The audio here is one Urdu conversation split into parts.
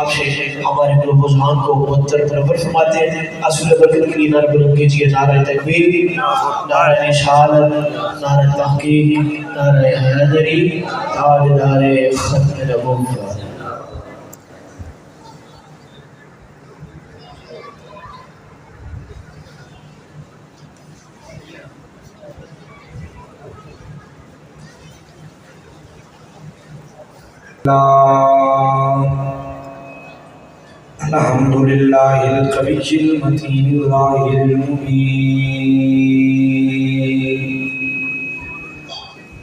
آپ سے ہمارے قلوب و ذہان کو متر پرور فرماتے ہیں. اصل برکت کے لیے نعرہ بلند کیجیے نعرہ تکبیر، نعرہ رسالت، نعرہ تحقیق، نعرہ حیدری، تاجدار ختم نبوت. الحمدللہ القوی المتین الظاہر المبین،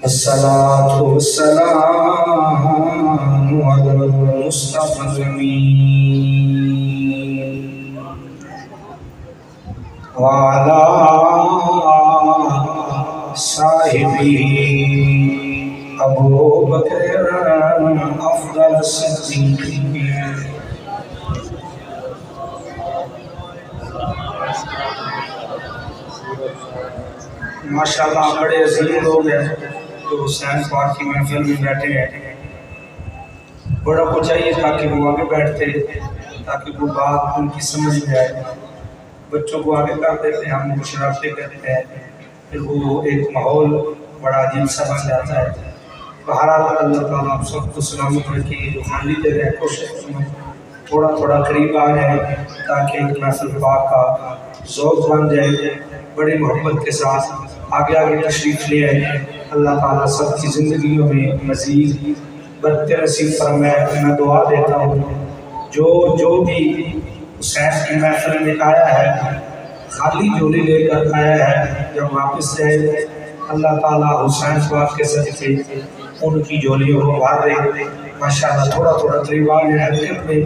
الصلاة والسلام علی المصطفی الامین وعلی صاحبہ ابو بکر افضل الصدیقین. ماشاءاللہ بڑے عظیم لوگ ہیں جو حسین پاک کی محفل میں بیٹھے ہیں. بڑا کو چاہیے تھا کہ وہ آگے بیٹھتے تاکہ وہ بات ان کی سمجھ میں آئے. بچوں کو آگے کر دیتے ہیں، ہم شرارتیں کرتے ہیں، پھر وہ ایک ماحول بڑا عجیب سا بن جاتا ہے. بہرحال اللہ تعالیٰ آپ سب کو سلامت رکھے. جو خالی جگہ ہے کوشش تھوڑا تھوڑا قریب آ رہے ہیں تاکہ ایک محفل پاک کا ذوق بن جائے. بڑی محبت کے ساتھ آگے آگے تشریف لے آئے. اللہ تعالیٰ سب کی زندگیوں میں مزید برکت نصیب فرمائے. میں دعا دیتا ہوں جو بھی حسین کی محفل میں آیا ہے خالی جھولی لے کر آیا ہے، جب واپس جائے اللہ تعالیٰ حسین پاک کے صدقے ان کی جھولیوں کو بھر دے. ماشاءاللہ تھوڑا تھوڑا قریب آ گئے. حرکت میں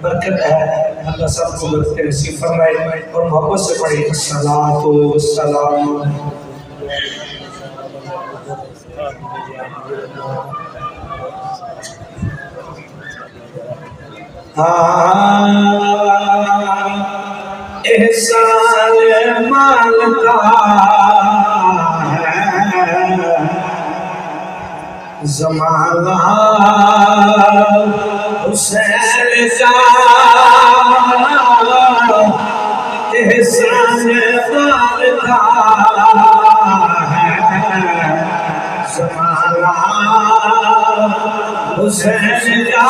برکت ہے. اللہ سب کو برکت نصیب فرمائے اور محبت سے پڑھے الصلاۃ والسلام. احسان مال کا ہے زمانہ، حسین کا احسان مال کا ہے زمانہ، حسین کا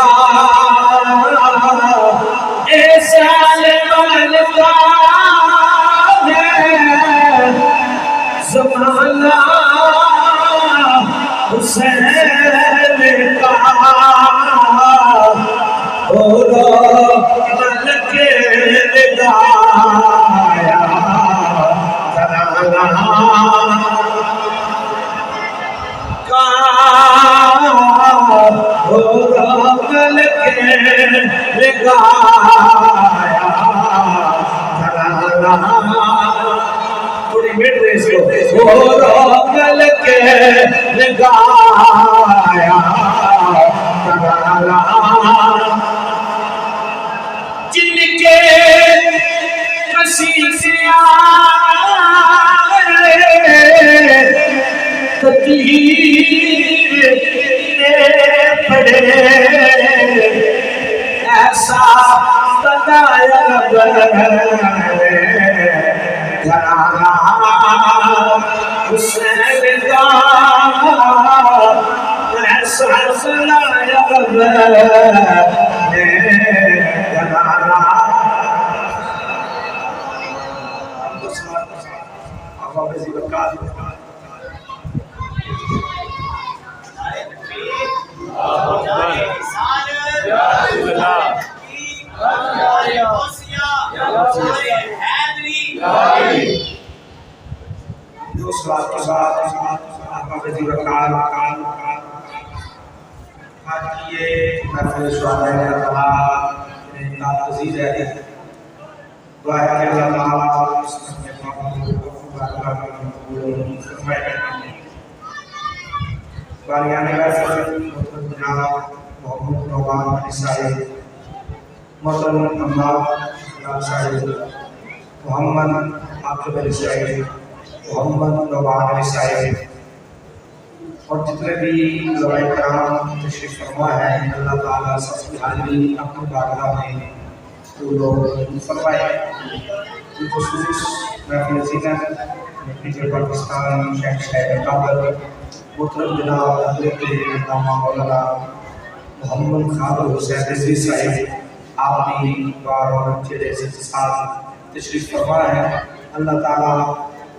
احسان مال کا ہے زمانہ، حسین کا اور ملک لگایا ترانہ کا اور ملک لگایا ترانہ. تھوڑی بیٹھ رہے اس کو اور ملک لگایا ترانہ. جن کے قصیدیاں تطہیر نے پڑھے ایسا بتایا گھرانہ حسین کا ایسا سنایا گھرانہ. اس بات کے بعد آپ وزیر اکال آج کی یہ محفل شہداء کربلا انتہا عزیز ہے. دعا ہے کہ اللہ تعالیٰ اس میں باریان محفل جناب محمد نعمان علی صاحب، محترم امام صاحب، محمد عاقب علی صاحب، محمد نعمان علی صاحب اور جتنے بھی علماء کرام تشریف فرما ہے اللہ تعالیٰ سب کی حاضری اپنی بارگاہ میں وہ لوگ فرمائے. بالخصوص محفل زینت میٹر پاکستان شیخ شاہد کابل محترم جناب حضرت علامہ مولانا محمد خالد حسین رضوی صاحب آپ بھی بار اور اچھے جیسے ساتھ تشریف فرما ہے. اللہ تعالیٰ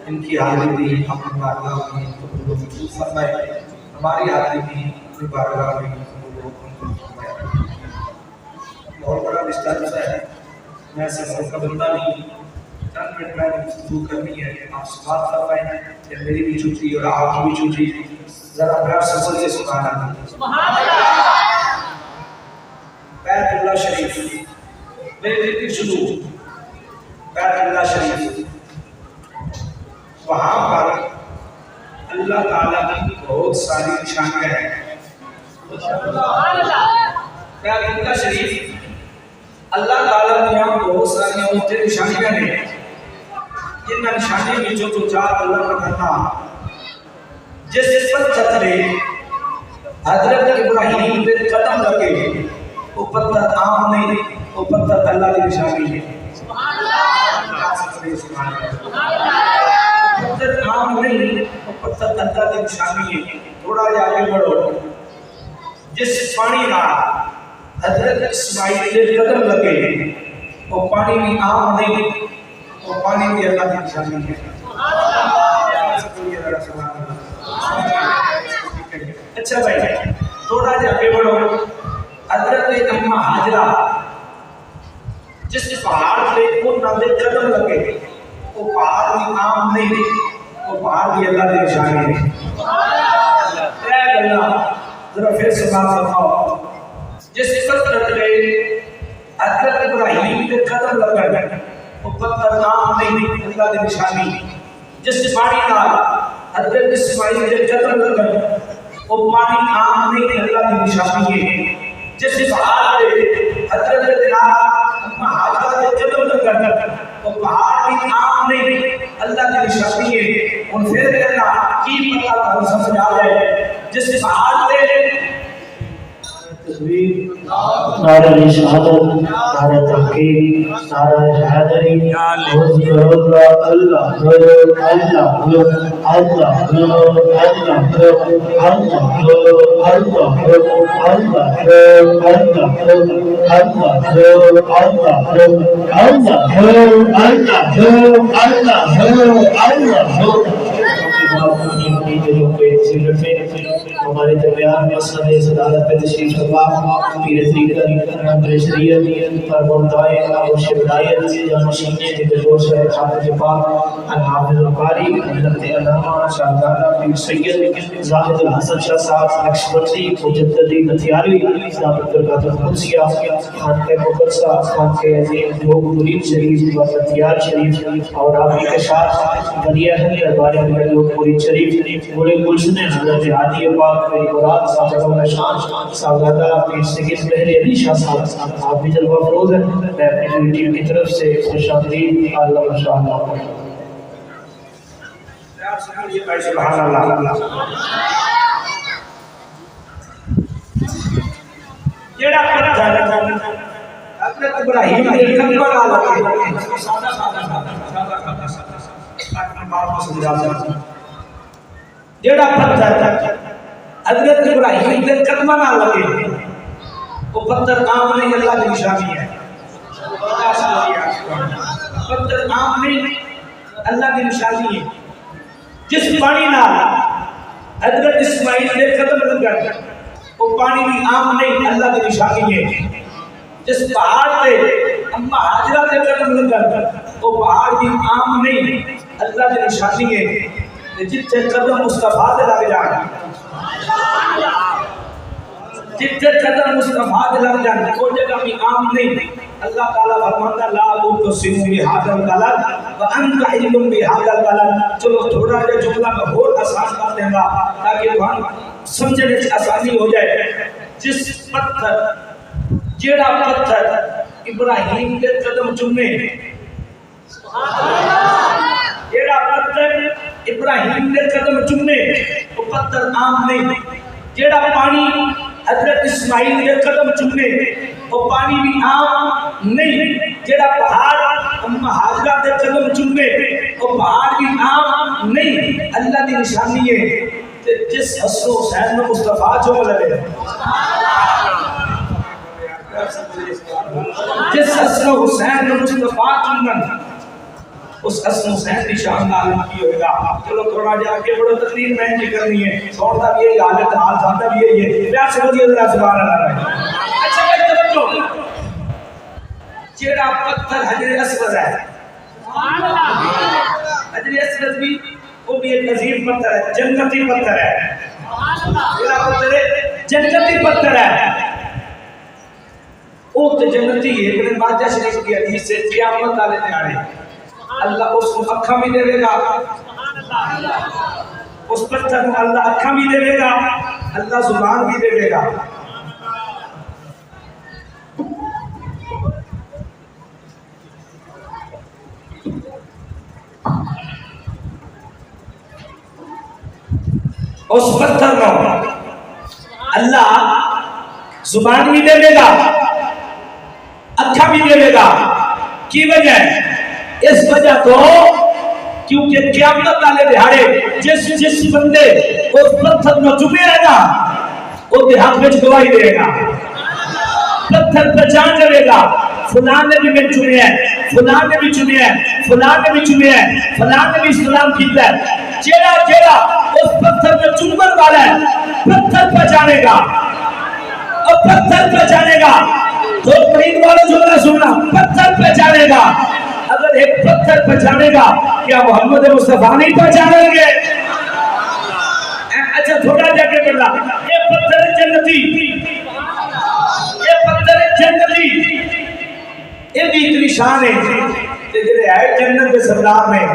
ان کی حاضری بھی اپنی بارگاہ میں قبول و منظور فرمائے. ہماری حاضری بھی اپنی بارگاہ میں قبول و منظور فرمائے. بہت بڑا ڈسٹربنس ہے، میں سفر کا بندہ نہیں، چند منٹ میں نے گفتگو کرنی ہے. آپ سے بات کر رہے ہیں کہ میری بھی چھوٹی اور آپ کی بھی چھوٹی، ذرا پیار سفر سے سبحان اللہ. بیت اللہ شریف میرے دل کی شروع بیت اللہ شریف، وہاں پر اللہ تعالیٰ کی بہت ساری نشانیاں ہیں. بیت اللہ شریف اللہ تعالیٰ نے یہاں بہت ساری نشانیاں ہیں. جن نشانیوں میں جو چار اللہ کا کرنا، جس پر چترے حضرت ابراہیم کے قدم لگے وہ پتھر عام نہیں، وہ پتھر اللہ کی نشانی ہے. پتھر عام نہیں، وہ پتھر اللہ کی نشانی ہے. تھوڑا جا آگے بڑھو، جس پانی کا حضرت اسماعیل کے قدم لگے وہ پانی بھی عام نہیں، وہ پانی بھی اللہ کی نشانی ہے. اچھا بھائی تھوڑا جا آگے بڑھو، حضرت اماں حاجرہ جس پہاڑ پہ انہوں نے قدم لگے وہ پہاڑ بھی عام نہیں، وہ پہاڑ بھی اللہ کی نشانی ہے. ذرا پھر سے بات بتاؤ، جس پتھر پہ حضرت ابراہیم کے قدم لگے وہ پتھر عام نہیں، اللہ کی نشانی. جس پانی کا حضرت اسماعیل کے قدم لگے وہ پانی عام نہیں، اللہ کی نشانی ہے. جس پہاڑ پہ حضرت اماں حاجرہ کے قدم لگے وہ پہاڑ بھی عام نہیں، اللہ کی نشانی ہے. اور پھر کہنا کی پتہ تمہیں سمجھ آ جائے، جس پہاڑ پہ نعرہ رسالت، نعرہ تحقیق، نعرہ حیدری، اذکر اللہ اللہ اللہ ہمارے درمیان مسئلہ صدارت پہ تشریف فرما پیر طریقت شریعت پر مردائے ابو شبرائیت جانشین دلور شہر حافظ پاک الحافظ القاری حضرت علامہ شاہزادہ پیر سید زاہد الحسن شاہ صاحب نقشبندی مجددی نتھیاروی ثابت برکات القدسیہ خانقہ مقدسہ خانقہ عظیم لوگ مرید شریف و فتیار شریف اور آپ کے ساتھ بنیا ہے دربار لوگ مرید شریف بڑے گلشن حضرت عادی پاک میری مراد صاحب شان صاحبزادہ پیر سید مہر علی شاہ صاحب آپ بھی جلوہ افروز ہیں. میں اپنی ٹیم کی طرف سے خوش آمدید اللہ ماشاء اللہ. سبحان اللہ. جیڑا پتھر حضرت ابراہیم کے قدم پر لگے جیڑا پتھر حضرت ابراہیم کے قدم پر لگے وہ پتھر عام نہیں، اللہ کی نشانی ہے. پتھر عام نہیں، اللہ کی نشانی ہے. جس پانی نال حضرت اسماعیل کے قدم لگے وہ پانی بھی عام نہیں، اللہ کی نشانی ہے. جس پہاڑ پہ اماں حاجرہ کے قدم لگے وہ پہاڑ بھی عام نہیں، اللہ کی نشانی ہے. جتنے قدم مصطفیٰ سے لگ جائیں، جتنے قدم مصطفیٰ سے لگ جائیں وہ جگہ بھی عام نہیں. اللہ تعالیٰ فرماتا لا تقسموا بهذا البلد وانت حل بهذا البلد. چلو تھوڑا جا جملہ میں اور آسان کر دیں گا تاکہ وہاں سمجھنے میں آسانی ہو جائے. جس پتھر جیڑا پتھر ابراہیم کے قدم چومے، جیڑا پتھر ابراہیم کے قدم چومے وہ پتھر عام نہیں، جیڑا پانی حضرت اسماعیل کے قدم چومے وہ پانی بھی عام نہیں، جیڑا پہاڑ اما حاجرہ کے قدم چومے وہ پہاڑ بھی عام نہیں۔ اللہ کی نشانی ہے کہ جس حسن و حسین میں مصطفیٰ چوم لگے، جس حسن و حسین میں مصطفیٰ چومن، اس حسن حسین کی شان کا عالم کی ہوئے گا۔ چلو تھوڑا جا کے بڑا تقریر میں نہیں کرنی ہے، سوڑتا بھی یہی حالت حال ساتھا بھی یہی ہے، پیار سے بڑی اللہ سبحان اللہ رہے۔ اچھا میں توجہ، جیڑا پتھر حجر اسود ہے، حجر اسود بھی وہ بھی ایک عظیم پتھر ہے، جنتی پتھر ہے، جیڑا پتھر ہے جنتی پتھر ہے، وہ تو جنتی ہے، لیکن ماجہ شریف کی حدیث سے قیامت والے دیہاڑے اللہ اس کو اکھا بھی دے گا، اس پتھر کو اللہ اکھا بھی دے گا، اللہ زبان بھی دے گا۔ اس پتھر کو اللہ زبان بھی دے گا، اکھا بھی دے گا۔ کی وجہ ہے؟ اس وجہ تو کیونکہ قیامت والے دہاڑے جس بندے اس پتھر میں چومے رہے گا وہ دیہات میں گواہی دے گا، پتھر پہچان کرے گا فلاں نے بھی میں چومے ہے، فلاں نے بھی چومے ہے، فلاں نے بھی چومے ہے، فلاں نے بھی اسلام کیتا ہے۔ جیڑا جیڑا اس پتھر میں چومن والا ہے پتھر پہچانے گا، اور پتھر پہچانے گا تو مرید والا جملہ سننا، پتھر پہچانے گا۔ اگر ایک پتھر پہچانے گا کیا محمد مصطفیٰ نہیں پہچانیں گے؟ اچھا تھوڑا جا کے بڑھا، یہ پتھر جنتی، یہ پتھر جنتی، یہ بھی اتنی شان ہے کہ جنہیں آئے جنت کے سردار میں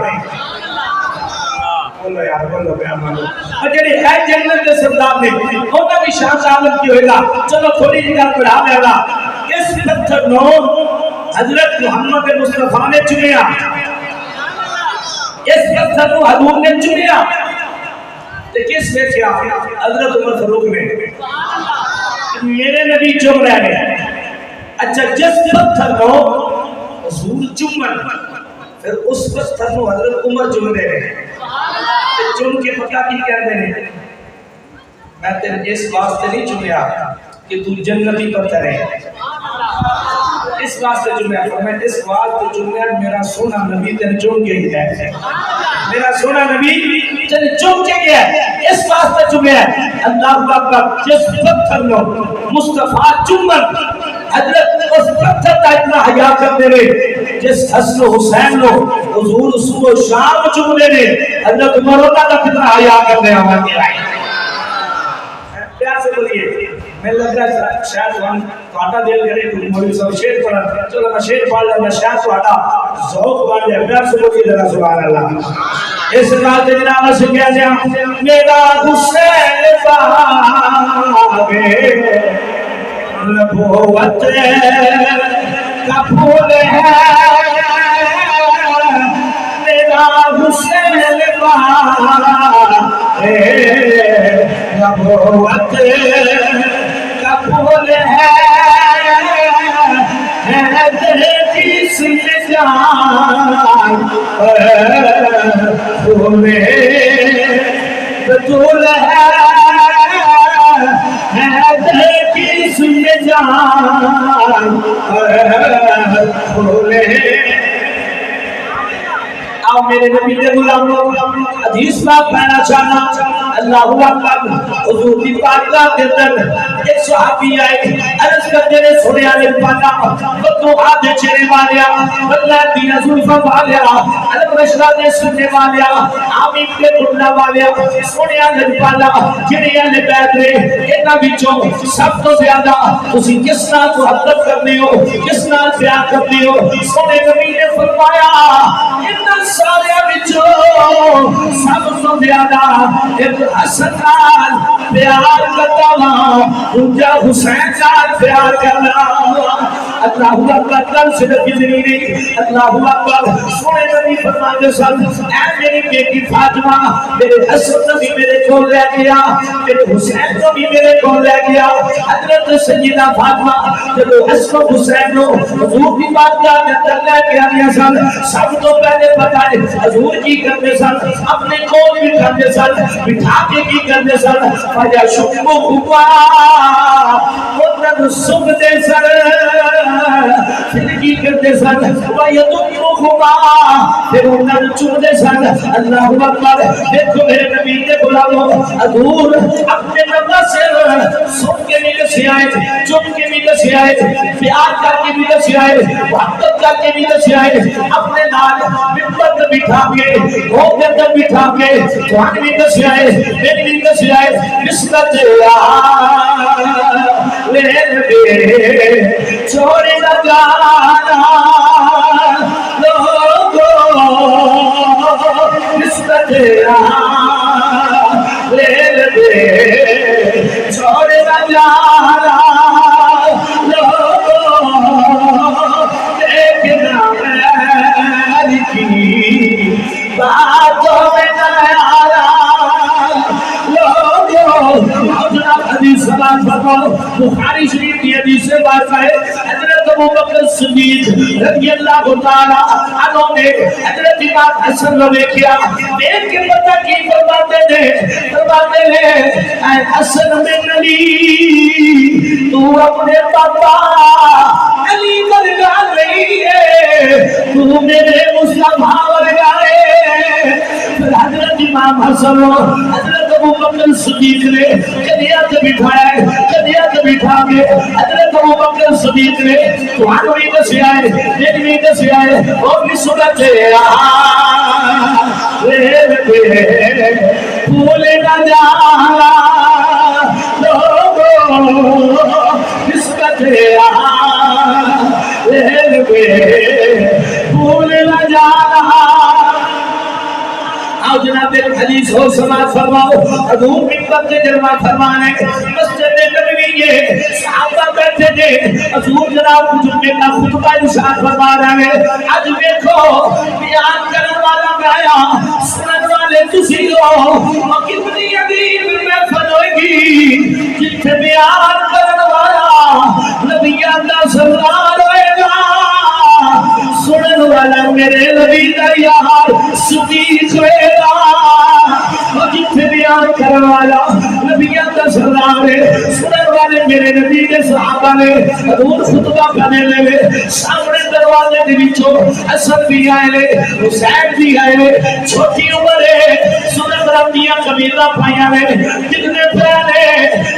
بولو یار بولو بیان مانو، اور جنہیں آئے جنت کے سردار میں ہونا بھی شان عالم کی ہوئے گا۔ چلو تھوڑی جگہ پڑھا لے گا، اس پتھر نو حضرت محمد مصطفیٰ نے چنیا، اس پتھر کو حضور نے چنیا، تو کس نے کیا؟ حضرت عمر فاروق نے، میرے نبی چم رہے ہیں۔ اچھا جس پتھر کو حضور چمن، پھر اس پتھر کو حضرت عمر چم دے رہے، چم کے پتہ کی کہتے ہیں؟ میں تیرے اس واسطے نہیں چمیا کہ تو جنتی پتھر ہے، اس واسطے چمیا، میں اس واسطے چمیا میرا سونا نبی تیرے چم کے گیا ہے، میرا سونا نبی تیرے چم کے گیا ہے، اس واسطے چمیا۔ اللہ اکبر، جس پتھر نو مصطفیٰ چمن، حضرت اس پتھر کا اتنا حیا کرتے رہے، جس حسن حسین نو حضور صبح و شام چمنے رہے، حضرت عمر کا کتنا حیا کرتے ہیں ہمارے آئے۔ پیار سے بولیے، میں لگ رہا ہے شاید ہم کاٹا دل کرے تو مولوی صاحب شیر پڑھا، چلو میں شیر پڑھ لینا، شاید کاٹا ذوق بن جائے۔ پیار سے بولیے ذرا سبحان اللہ۔ اس بات کے جناب سے کیا جائے، میرا حسین باغے نبوت کا پھول ہے، میرا حسین باغے نبوت کا پھول ہے، جس میں جان پھول بطول ہے، جس میں جان پھول آؤ میرے نبی کے غلام حدیث بات پڑھنا چاہنا۔ اللہ اکبر، حضور کی بارگاہ کے اندر ایک صحابی آئے، عرض کرتے نے سنے والے پانا بدو آدھے چہرے والیا، بدلا دینا زلفہ والیا، علم رشدہ دے سننے والیا، آمین کے بھڑنا والیا، سنے والے پانا جنہیں والے بیت رہے، اینا بچوں سب تو زیادہ اسی کس نال کو حضرت کرنے ہو، کس نال پیار کرنے ہو۔ سنے نبی نے فرمایا ان سارے بچوں سب تو زیادہ ایک حسن نال پیار کرتا ہوں، دوجا حسین نال پیار کرنا۔ اللہ اکبر کل سے گزری نہیں اللہ اکبر سونے نبی فرماتے سن اے میری بیٹی فاطمہ میرے حسن نبی میرے کو لے گیا میرے حسین نبی میرے کو لے گیا حضرت سیدہ فاطمہ جب حسن حسین نو حضور کی بات کا اندر لے کے آیا سن سب تو پہلے بتائے حضور کی کرنے سن اپنے کول بھی کرنے سن بٹھا کے کی کرنے سن فاجا شکو ہوا مطلب سب دے سن پھر کی کرتے سن وَيَدُمُّ ہوا پھر انہوں چوندے سن اللہ اکبر دیکھو میرے نبی نے بلاو حضور اپنے نبا سے سن کے بھی دسی آئے چپ کے بھی دسی آئے پیار کر کے بھی دسی آئے محبت کر کے بھی دسی آئے اپنے نال ممبر بٹھا کے ہو کے اندر بٹھا کے جوان بھی دسی آئے میری بھی دسی آئے نسبت لین دے چھوڑے نہ جانا لوگو نسبت لین دے چھوڑے نہ جانا لوگو دیکھنا میری کی باتوں میں نہ حدیث سلام فرماؤ بخاری شریف کی حدیث سے بات ہے حضرت ابو بکر صدیق رضی اللہ تعالی عنہ نے حضرت امام حسن کو دیکھا دیکھ کے پتہ کی فرماتے ہیں اے حسن بن علی تو اپنے پاپا علی ورگا نہیں ہے تو میرے مصطفیٰ ورگا ہے پھر حضرت امام حسن حضرت ابو بکر صدیق نے قدیات بٹھایا ہے قدیات بٹھا کے حضرت ابو بکر صدیق نے توانو ہی دسی آئے میری بھی دسی آئے اور بھی سنتے لین دے بھولے نہ جانا لوگو نسبت لین دے بھولے نہ جانا آؤ جناب ایک حدیث ہو سماعت فرماؤ حضور منبر سے جلوہ فرمانے مسجد نبوی یہ صحابہ بیٹھے تھے حضور جناب جمعے کا خطبہ ارشاد فرما رہے ہیں آج دیکھو بیان کرنے والا گایا سنن والے تسی ہو اور کتنی عظیم محفل ہوئے گی جتنے بیان کرنے والا نبیان کا سردار ہوئے گا سنن والا میرے نبی کا یار صدیق ہوئے گا اور جتنے بیان کرنے والا نبیان کا سردار ہے سنن والے میرے نبی کے صحابہ نے حضور خطبہ کرنے لے سامنے دروازے دے وچوں حسن بھی آئے لے حسین بھی آئے لے چھوٹی عمر ہے سنن ربیاں قبیلہ پائیاں لے جتنے پہلے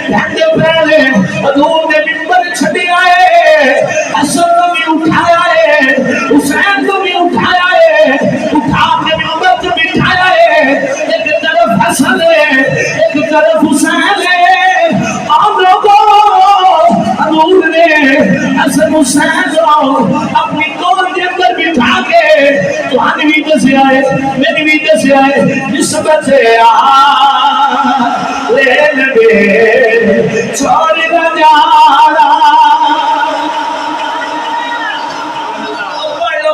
بھنڈے پہلے حضور نے منبر چھڑی آئے حسن کو بھی اٹھایا ہے حسین کو بھی اٹھایا ہے اٹھا کے منبر سے بٹھایا ہے ایک طرف حسن ہے ایک طرف حسین ہے آپ لوگوں حضور نے حسن حسین کو اپنی کون کے اندر بٹھا کے تو بھی دسے آئے میری بھی دسے آئے نسبت لین دے چھوڑ نہ جانا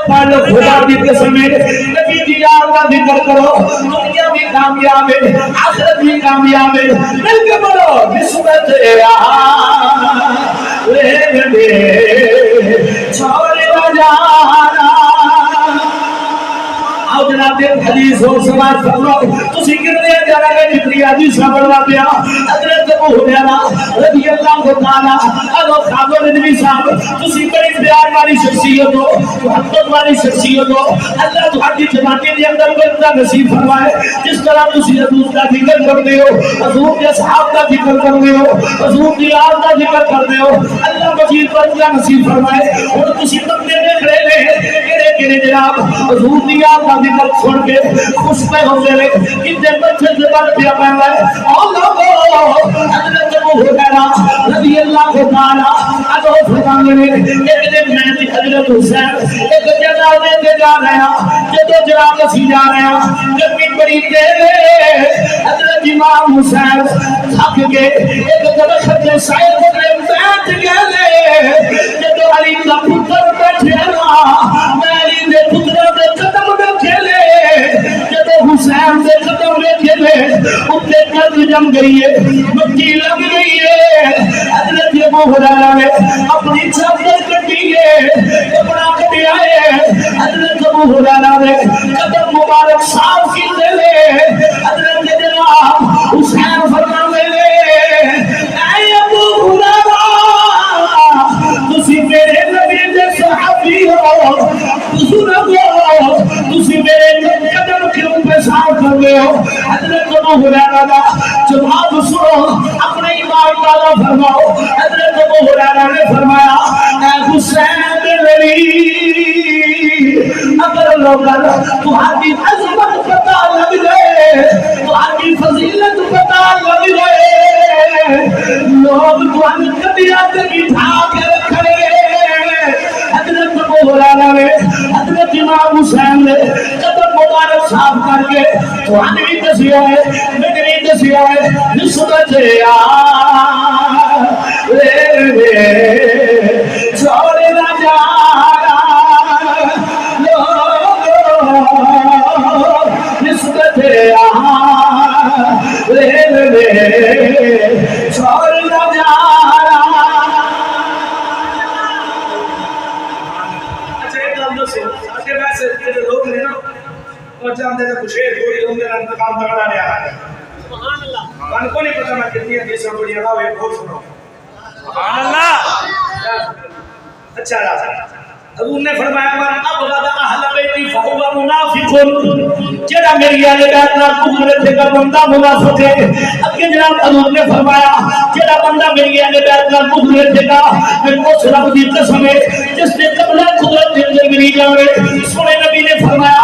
پڑھو خدا کی قسم ہے نبی کی یاد کا ذکر کرو دنیا بھی کامیاب ہے آخرت بھی کامیاب ہے مل کے بولو نسبت لین دے چھوڑ نہ جانا آؤ جناب ایک حدیث ہو سماعت فرماؤ تسی کتنے جانا گئے جتنی حدیث بڑھوا پیا حضرت ابو ہریرہ رضی اللہ تعالی عنہ خاندان نبی صاحب تسی بڑی پیار والی شخصیت ہو محبت والی شخصیت ہو اللہ تہاڈی جماعت کے اندر بندہ نصیب فرمائے جس طرح تسی حضور کا ذکر کرتے ہو حضور کے صحابہ کا ذکر کرتے ہو حضور کی یاد کا ذکر کرتے ہو اللہ مجید بندہ نصیب فرمائے اور تسی بندے دیکھ رہے ہیں کہ جناب حضور کی یاد کا ذکر چھوڑ کے خوش پہ ہوتے رہے کتنے بچے سے بڑھ پیا پہنگا ہے اور لوگوں حضرت ابو ہریرہ رضی اللہ تعالی عنہ فرمانے میں ایک دن میں حضرت حسین ایک جنازے دے جا رہا جدو جنازہ سی جا رہا جب بڑی دیر حضرت امام حسین تھک کے ایک درخت کے سائے تے بیٹھ گئے جب علی دا پتر بیٹھے نا میں علی دے پتر دے قدم دے کھیلے جب حسین دے قدم دے کھیلے اتے قد جم گئی ہے مٹی لگ گئی ہے حضرت ابو ہریرہ نے اپنی چادر کٹی ہے کپڑا کٹیا ہے حضرت ابو ہریرہ نے قدم مبارک صاف کی دے حضرت جناب حسین فرمانے لے اے ابو ہریرہ تسی میرے نبی دے صحابی ہو تسی میرے قدم کیوں پہ صاف کر رہے ہو حضرت ابو ہریرہ کا جواب سنو اپنے ایمان والا فرماؤ حضرت ابو ہریرہ نے فرمایا اے حسین میری اگر لوگاں تہاڈی عظمت پتہ لگ جائے تہاڈی فضیلت پتہ لگ جائے لوگ تہاڈی کدیاں تے بٹھا کے رکھے حضرت ابو ہریرہ نے حضرت امام حسین نے قدم مبارک صاف کر کے تہاڈی بھی دسیا ہے میں بھی دسیا ہے نسبت چھوڑ نہ جا نسبت چھوڑ نہ جا لوگ نے نا اور جانتے ہیں کچھ تھوڑی لوگ میرا انتقام تگڑا لیا ہے سبحان اللہ من کو نہیں پتا میں کتنی حدیث بڑی لگا ہوئے بہت سنو سبحان اللہ اچھا راجا حضور نے فرمایا من ابغض اہل بیتی فهو منافق جڑا میری اہل بیت نال بغض رکھے گا بندہ منافق ہے اگے جناب حضور نے فرمایا جڑا بندہ میری اہل بیت نال بغض رکھے گا میں اس رب دی قسم ہے جس نے قبل قدرت دے اندر میری جاوے سونے نبی نے فرمایا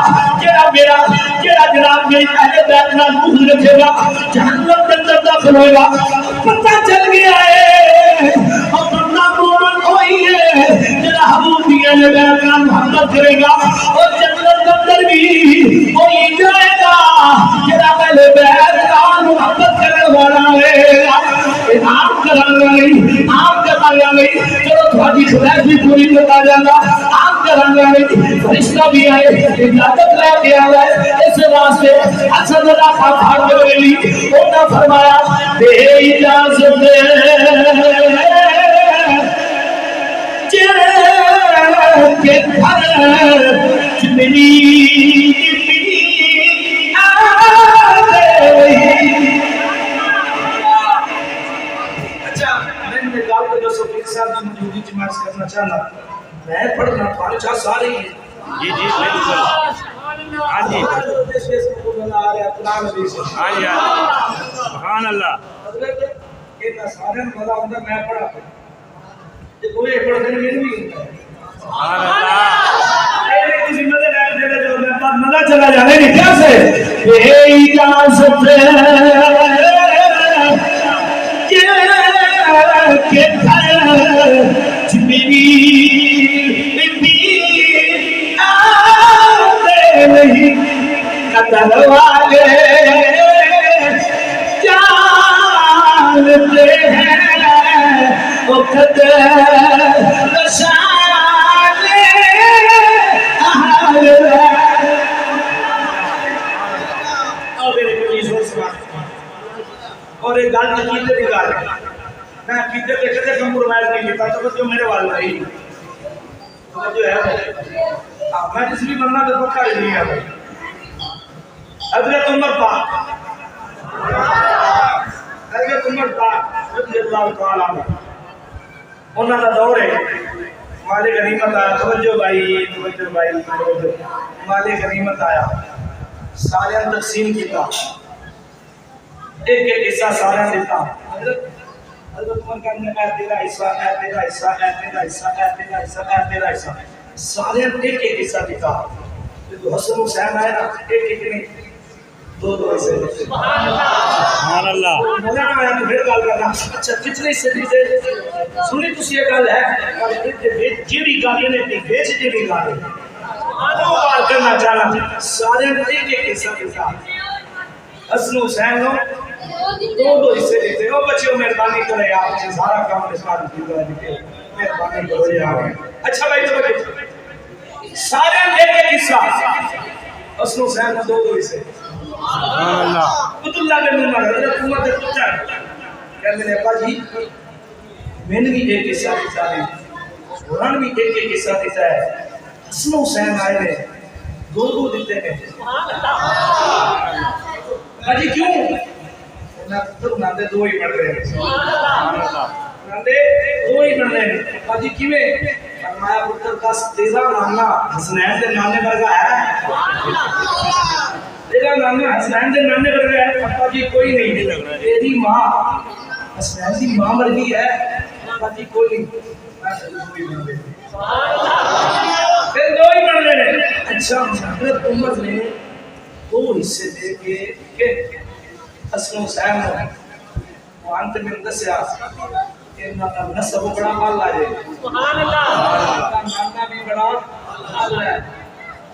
جڑا جناب میری اہل بیت نال بغض رکھے گا جہنم کے اندر داخل ہوئے گا پتہ چل گیا ہے اور بندہ مومن ہوئی ہے جڑا حضور دی اہل بیت نال محبت کرے گا اور جنت کے اندر بھی ہوئی جائے گا جڑا اہل بیت نال محبت کرنے والا ہے انعام کرنے والی عام کرنے والی چلو تھوڑی خواہش بھی پوری کرتا جانا عام کرنے والی فرشتہ بھی آئے اجازت لے کے آیا ہے اس واسطے حسن اللہ کا بھاگ کے لیے انہوں نے فرمایا بے اجازت کے گھر میری اچھا میں نے گال کو جو سفیر صاحب کی موجودگی جماعت کرنا چاہنا میں پڑھنا پڑھنا چاہ سارے ہی جی جی بالکل ہاں جی ہاں جی سبحان اللہ حضرت یہ سارے مزہ ہوتا میں پڑھا کوئی پڑھ کر یہ نہیں سبحان اللہ کسی مزے لے جو میں بعد مزہ چلا جانے نہیں کیا سے بے اجازت کے گھر میری بھی آتے نہیں قدر والے جانتے ہیں وہ قدر شان اہل اور ایک گل عقیدے کی گل ہے میں عقیدے کے کدے کمپرومائز نہیں کرتا تو جو میرے وال نہیں جو ہے میں جس بھی بننا تو پکا ہی نہیں ہے حضرت عمر پاک رضی اللہ تعالیٰ عنہ انہوں کا دور ہے مال غنیمت آیا توجہ بھائی مال غنیمت آیا سارے تقسیم کیتا ایک ایک حصہ سارے دیتا حضرت عمر کہنے اے تیرا حصہ اے تیرا حصہ اے تیرا حصہ اے تیرا حصہ اے تیرا حصہ سارے ایک ایک حصہ دیتا جو حسن حسین آئے نا ایک ایک نہیں دو حصے سبحان اللہ مولانا آیا تو پھر گل کرنا اچھا کتنے حصے دیتے سنی تسی یہ گل ہے جیڑی گل نے بیچ جیڑی گل ہے وہ بات کرنا چاہنا سارے ایک ایک حصہ دیتا حسن حسین نو دو حصے دیتے ہو بچیوں مہربانی کرے آپ سے سارا کام اسٹارٹ کیا مہربانی کرو یہ آگے اچھا بھائی تو بچے سارے ایک ایک حصہ حسن حسین نو دو حصے سبحان اللہ عبد اللہ بن عمر حضرت عمر کے پتر کہتے ہیں ابا جی میں نے بھی ایک حصہ دیتا ہے قرآن بھی ایک ایک حصہ دیتا ہے حسن حسین آئے ہیں دو دو دیتے ہیں ابا جی کیوں تو ناندے دو ہی پڑھ رہے ہیں ناندے دو ہی پڑھ رہے ہیں ابا جی کیوں فرمایا پتر کا تیرا نانا حسنین دے نانے ورگا ہے تیرا نانا حسنین دے نانے ورگا ہے ابا جی کوئی نہیں تیری ماں حسنین دی ماں ورگی ہے ابا جی کوئی نہیں پھر دو ہی پڑھ رہے ہیں اچھا حضرت عمر نے دو حصے دے کے کہ حسن حسین وانت میں دسیا کہ انہاں دا نسب بڑا اعلی ہے سبحان اللہ نانا بھی بڑا اعلی ہے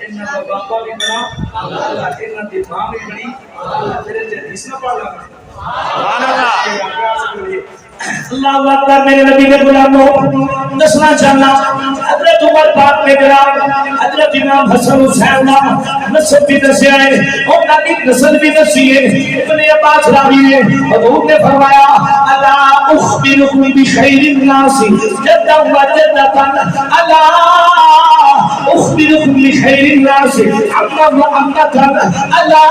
انہاں دا باپا بھی بڑا اعلی ہے انہاں دی ماں بھی بڑی اعلی ہے تیرے تے حدیث نہ پڑھ لا سبحان اللہ اللہ اکبر میرے نبی کے غلاموں دسنا چاہنا حضرت عمر پاک نے گرام حضرت امام حسن حسین کا نسب بھی دسیا ہے اور نبی نسل بھی دسی ہے ابن عباس راوی نے حضور نے فرمایا الا اخبركم بخير الناس جدا وجدتا الا اخبركم بخير الناس عما وامتا الا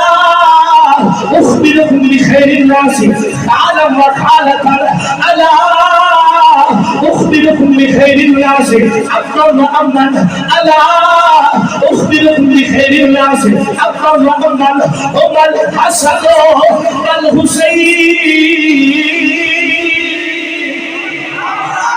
اخبركم بخير الناس حالا وحالة الا اخبركم بخير الناس عقلا وامنا الا اخبركم بخير الناس عقلا وامنا هم الحسن والحسين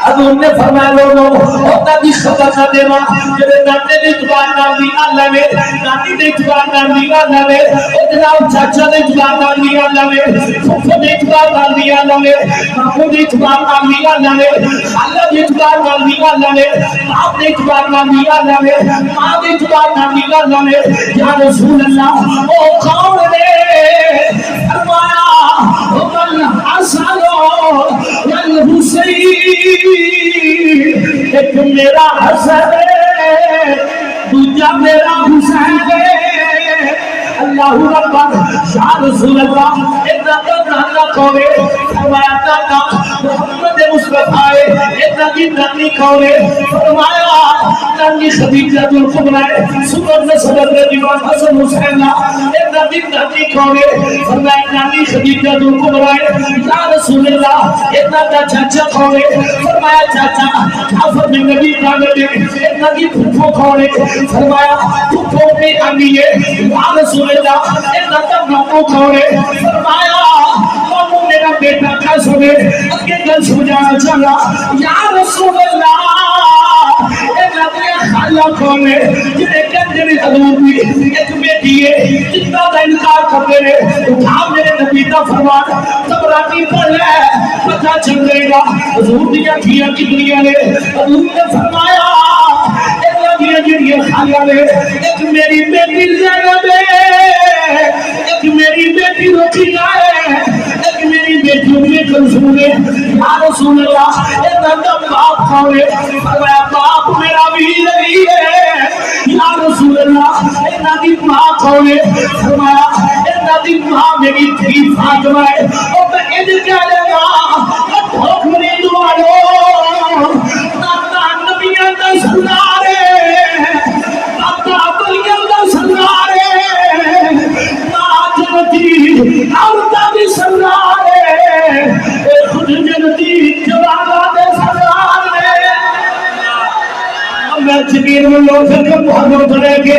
حضور نے فرمایا لوگوں ہوتا بھی خبر نہ دیوا جب نانے نے اتبار نام دی اللہ نے نانی نے اتبار نام دی اللہ نے اتنا چاچا نے اتبار نام دی اللہ نے پھوپھو نے اتبار نام دی اللہ نے مامو نے اتبار نام دی اللہ نے خالہ نے اتبار نام دی اللہ نے باپ نے اتبار نام دی اللہ نے ماں نے اتبار نام دی اللہ نے یا رسول اللہ او کون نے فرمایا هم الحسن والحسين ایک میرا حسن ہے دوجا میرا حسین ہے اللہ اکبر یا رسول اللہ اتنا تو نانا کوے فرمایا نانا محمد مصطفیٰ اتنا کی نانی کوے فرمایا نانی خدیجہ الکبریٰ سبر نصبر دیوان حسن حسین اتنا کی نانی کوے فرمایا نانی خدیجہ الکبریٰ یا رسول اللہ اتنا کا چاچا کوے فرمایا چاچا جعفر بن نبی طالب اتنا کی پھوپھو کوے فرمایا پھوپھو میں امی ہے یا رسول اللہ اتنا تب مامو کھوڑے فرمایا مامو میرا بیٹا کا سنے اگے گل سمجھانا چاہا یا رسول اللہ اتنا دیا خالہ کھوڑے جنہیں کہتے حضور بھی ایک بیٹی ہے جتنا دا انکار کرتے رہے اٹھا میرے نبی کا فرمان تبرانی پڑھ لے پتہ چل رہے گا حضور دیا کیا کی دنیا نے حضور نے فرمایا یہ خالہ نے ایک میری بیٹی زینب ہے ایک میری بیٹی رقیہ ہے ایک میری بیٹی ام کلثوم ہے یا رسول اللہ اتنا تب باپ کھوڑے فرمایا باپ میرا بھی نہیں ہے یا رسول اللہ اتنا دی ماں کھوڑے فرمایا اتنا دی ماں میری تھی فاطمہ ہے اور میں ادھر کیا لے گا بھوک میری دوالو نانا نبیان دا سنارے آوتا بھی سرارے خود جنتی جوانا دے سرارے میں چکیر میں لوگ کم بھاگوں پڑے گے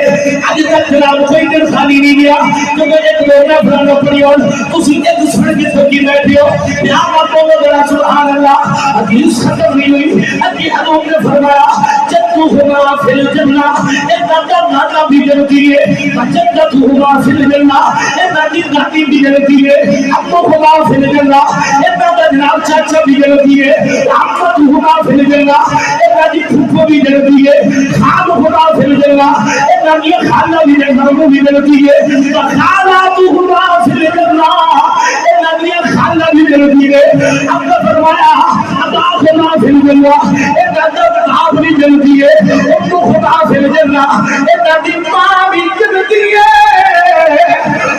آج تک جناب کوئی دن خالی نہیں گیا تو میں ایک لوگنا بھرانا پڑی اور اسی ایک سڑک کی تھوکی بیٹھی ہو یہاں باتوں میں بڑا سبحان اللہ حدیث ختم نہیں ہوئی ابھی حضور نے فرمایا جدو ہما فی الجنہ اتنا تب نانا بھی جنتی ہے جدت ہما فی الجنہ اتنا دی ناتی بھی جنتی ہے ابو ہما فی الجنہ اتنا دا جناب چاچا بھی جنتی ہے احمد ہما فی الجنہ اتنا دی پھوپو بھی جنتی ہے خان ہما فی الجنہ اتنا دی خالہ بھی جنتی ہے خالہ تو ہما فی الجنہ بھی جلدی ہے اب فرمایا خدا خدا فل جلوا اے دادا خدا بھی جلدی ہے تو خدا فل جلوا اے دادی ماں بھی جلدی ہے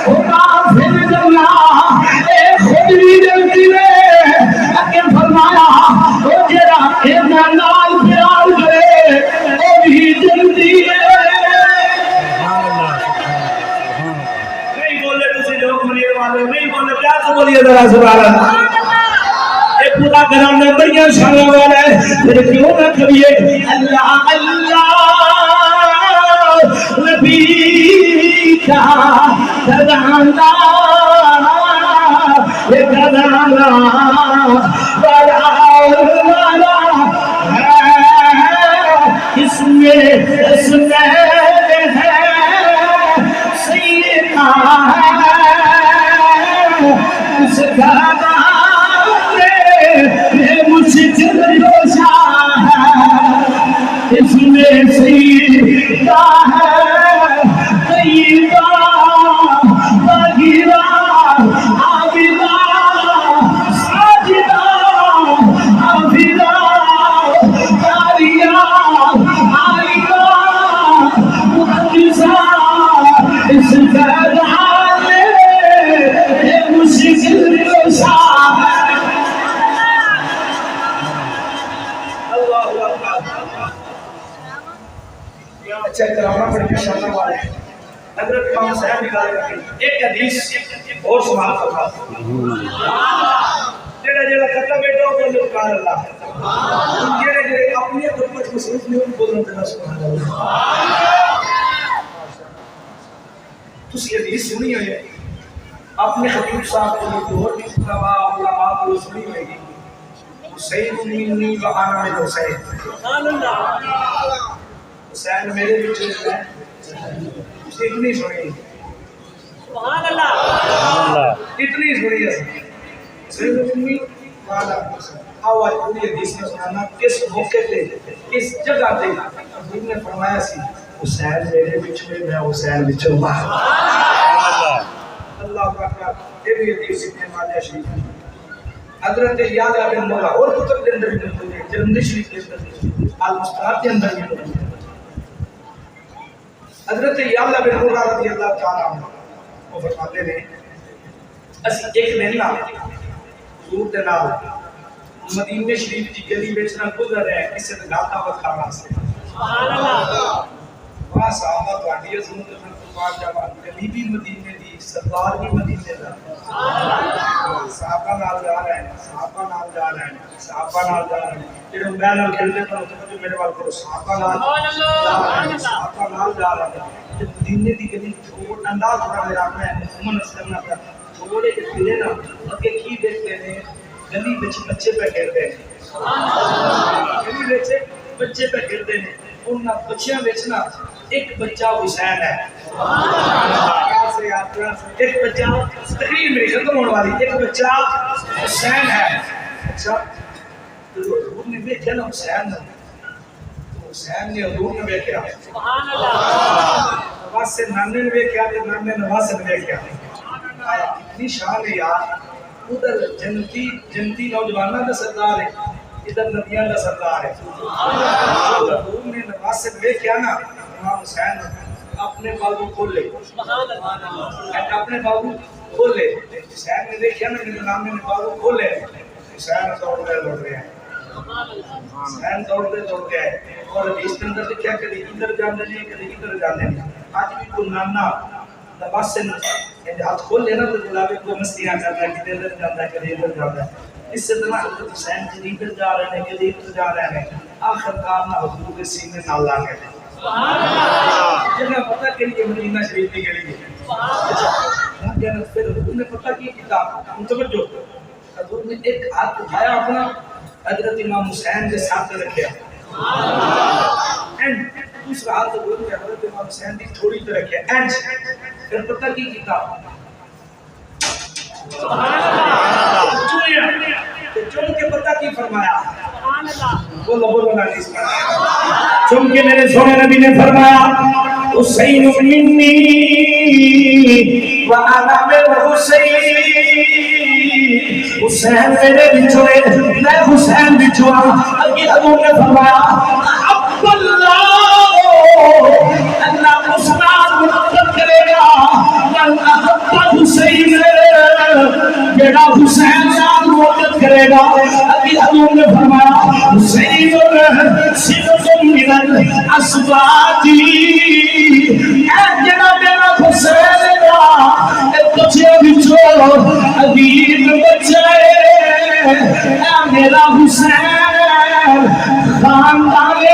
خدا فل جلوا اے خود بھی جلدی ہے اگے فرمایا او جڑا اے نال پیار کرے او بھی جلدی ہے نہیں بولے پیار سے بولیے ذرا سبحان اللہ اے پورا گھرانے بڑیاں شانوں والا ہے پھر کیوں نہ کریے اللہ اللہ نبی کا گھرانا یہ گھرانا بڑا ہے اس میں ہے سیدہ اس گھرانے میں مسجد روشا ہے اس میں سیدہ ہے طیبہ طاہرہ عابدہ ساجدہ حافظہ قاریہ عالمہ مقدسہ اس گھرانے میں مسجد روشا ہے اچھا کرانا پڑے گا شاء اللہ والے حضرت امام صاحب نکال کر ایک حدیث اور سماعت کرتا جڑا جڑا خطہ بیٹا ہو گیا کار اللہ جڑے جڑے اپنی خدمت مصروف نہیں ہوئی بولنا دینا سبحان اللہ تسی حدیث سنی ہوئی ہے اپنے خطیب صاحب کو اور بھی علماء کو سنی ہوئی ہے حسین منی وآنا من حسین سبحان اللہ حسین میرے بچے ہے اسے اتنی سنی سبحان اللہ اتنی سنی ہے حسین منی وآنا من حسین آواز پوری حدیث میں سنانا کس موقع پہ کس جگہ پہ حضور نے فرمایا سی حسین میرے بچے میں حسین بچے اللہ اکبر یہ بھی حدیث ابن ماجہ شریف حضرت یحییٰ بن مولا اور کتب کے اندر بھی موجود ہے ترمذی شریف کے اندر المستدرک کے اندر بھی موجود ہے حضرت یحییٰ بن مولا رضی اللہ تعالیٰ عنہ وہ فرماتے ہیں اسی ایک مہینہ حضور دے نال مدینے شریف کی گلی وچ نہ گزر رہے ہیں کسی نے گاتا بکھانا سے سبحان اللہ وہاں صحابہ تواڈی عظمت نال قربان جاوا گلی بھی مدینے دی سردار بھی مدینے دا صحابہ نال جا رہے ہیں صحابہ نال جا رہے ہیں صحابہ نال جا رہے ہیں جڑے میں نال کھیلتے پر تو میرے وال کرو صحابہ نال جا رہے ہیں مدینے دی گلی چھوڑ انداز تھوڑا میرا میں محمد صلی اللہ علیہ وسلم چھوڑے کے پھرے نا اگے کی دیکھتے ہیں گلی وچ بچے پہ کھیلتے ہیں گلی وچ بچے پہ کھیلتے ہیں ان بچیاں وچ نا ایک بچہ حسین ہے ایک بچہ تقریر میری ختم ہونے والی ایک بچہ حسین ہے اچھا حضور نے دیکھا نا حسین نے حضور نے دیکھا سبحان اللہ نواز سے نانے نے دیکھا تو نانے نواز سے دیکھا اتنی شان ہے یار ادھر جنتی نوجوانوں کا سردار ہے ادھر نبیاں کا سردار ہے حضور نے نواز سے دیکھا نا امام حسین اپنے بابو کھول لے اپنے بابو کھول لے حسین نے دیکھا نا کہ نام نے بابو کھول لے حسین دوڑتے ہیں حسین دوڑتے ہیں اور اس کے اندر دیکھا کہ ادھر جانے نہیں کہ ادھر جانے نہیں آج بھی کوئی نانا نواز سے ہاتھ کھول لینا تو جلابے کو مستیاں کرتا ہے کہ ادھر جاتا ہے کہ ادھر جاتا ہے اس سے طرح حضرت حسین کی ادھر جا رہے ہیں کہ ادھر جا رہے ہیں آخر کار نہ حضور کے سینے نال لا گئے جنہیں پتہ کے لیے مدینہ شریف کی گلی ہے پھر حضور نے پتہ کی کتاب متوجہ حضور نے ایک ہاتھ اٹھایا اپنا حضرت امام حسین کے ساتھ رکھا دوسرا ہاتھ حضور نے حضرت امام حسین کی تھوڑی طرح رکھا پھر پتہ کی کتاب چون کے پتہ کی فرمایا بولو نا چون کے میرے سونے نبی نے فرمایا حسین منی وانا من حسین حسین میرے بچوں میں حسین بچوں اگے حضور نے فرمایا اب اللہ مسلمان محبت کرے گا حسین بیڑا حسین نال محبت کرے گا ابھی حضور نے فرمایا حسین صفت من الاسباط اے جڑا میرا حسین دا بچے بچو عظیم بچہ اے میرا حسین خاندان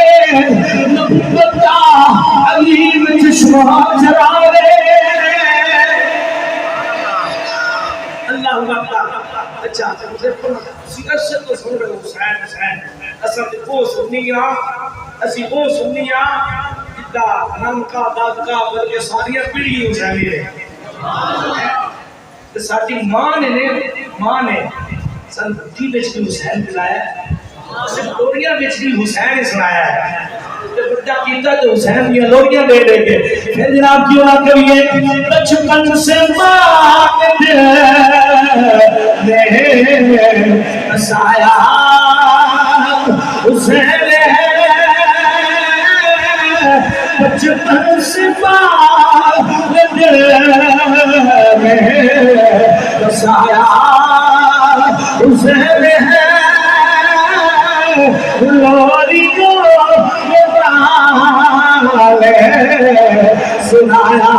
نبوت دا عظیم چشمہ چراغ اللہ اکبر اچھا دیکھو سیاست تو سن رہے حسین حسین اصل وہ سنیاں اسی وہ سنیاں جدا نم کا داد کا بلکہ ساری پیڑھی حسینی ہے تے ساری ماں نے سن بٹھی وچ بھی حسین بلایا صرف لوریاں وچ بھی حسین سنایا ہے تے بڑا کیتا تے حسین دی لوریاں دے دے کے پھر جناب کیوں نہ کہیے بچپن سے ماں سایہ حسین ہے بچپن سے سایہ حسین ہے لوری کو سنایا